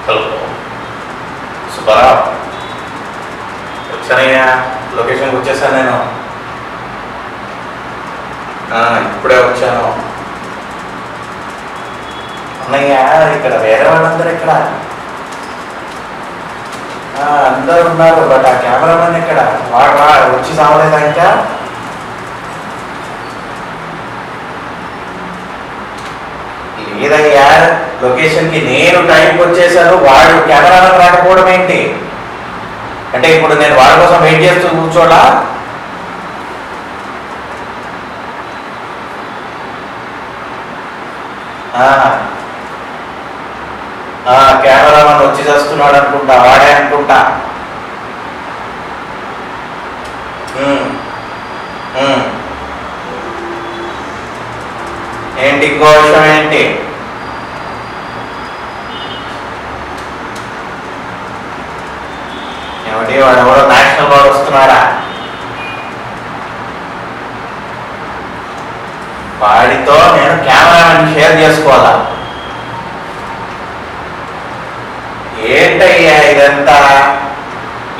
Hello Subbarao, వచ్చానయ్యా. లొకేషన్కి వచ్చేసాను నేను. ఇప్పుడే వచ్చాను అన్నయ్య. ఇక్కడ వేరే వాళ్ళందరూ ఇక్కడ అందరూ ఉన్నారు, బట్ ఆ కెమెరామెన్ ఇక్కడ వాడు వచ్చి సావలేదా ఇంకా? లేదయ్యా, లొకేషన్కి నేను టైంకి వచ్చేసాను, వాడు కెమెరామెన్ రాకపోవడం ఏంటి? అంటే ఇప్పుడు నేను వాడి కోసం వెయిట్ చేస్తూ కూర్చోడా? కెమెరామెన్ వచ్చి చేస్తున్నాడు అనుకుంటా, వాడే అనుకుంటా. ఏంటి ఇంకో విషయం ఏంటి? ఏమిటి, వాడు ఎవరో నేషనల్ వాడు వస్తున్నాడా? వాడితో నేను కెమెరామెన్ షేర్ చేసుకోవాలా? ఏంటయ్యా ఇదంతా?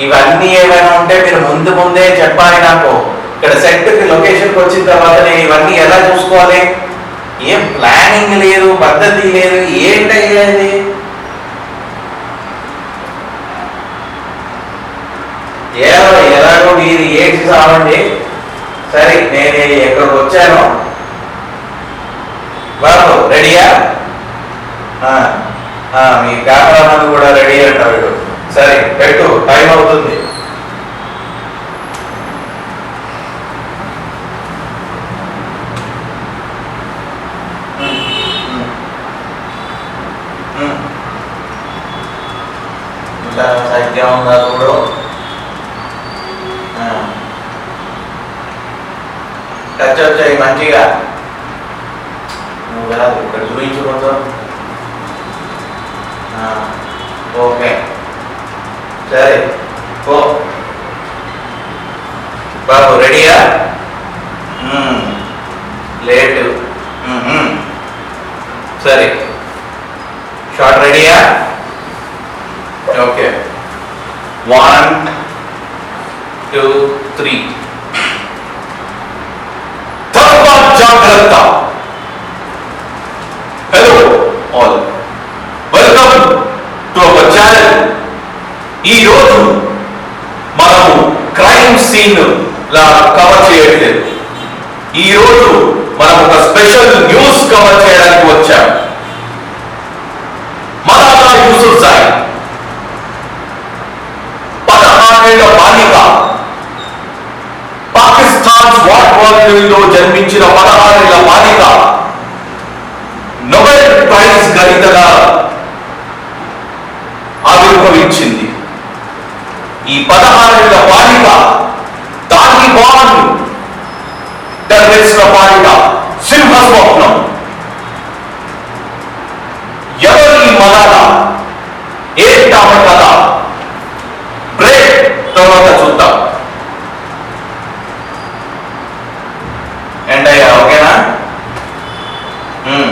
ఇవన్నీ ఏమైనా ఉంటే మీరు ముందే చెప్పాలి నాకు. ఇక్కడ సెట్కి లొకేషన్కి వచ్చిన తర్వాత నేను ఇవన్నీ ఎలా చూసుకోవాలి? ఏం ప్లానింగ్ లేదు, పద్ధతి లేదు, ఏంటయ్యా ఇది? ఎలాగో మీరు ఏంటి సావండి. సరే, నేను ఎక్కడికి వచ్చాను. బాబు రెడీయా? మీ కెమెరామెన్ కూడా రెడీ అంటాడు. సరే పెట్టు, టైం అవుతుంది. సత్యం ఉందా చూడు. టచ్ వచ్చాయి మంచిగా. నువ్వు కాదు, ఇక్కడ చూపించుకుంటా. ఓకే సరే ఓ బాబు రెడీయా? లేటు. సరే షార్ట్ రెడీయా? ఓకే 1 2 3. జాగ్రత్త. Hello all, welcome to our channel. ఈరోజు మనము క్రైమ్ సీన్ లా కవర్ చేయట్లేదు. ఈరోజు మనం ఒక స్పెషల్ న్యూస్ కవర్ చేయడానికి వచ్చాం. మలాలా యూసుఫ్జాయ్ 16 ఏళ్ల బాలిక, పాకిస్తాన్ స్వాట్ వార్లో జన్మించిన 16 ఏళ్ల బాలిక నోబెల్ ప్రైజ్ గ్రహీతగా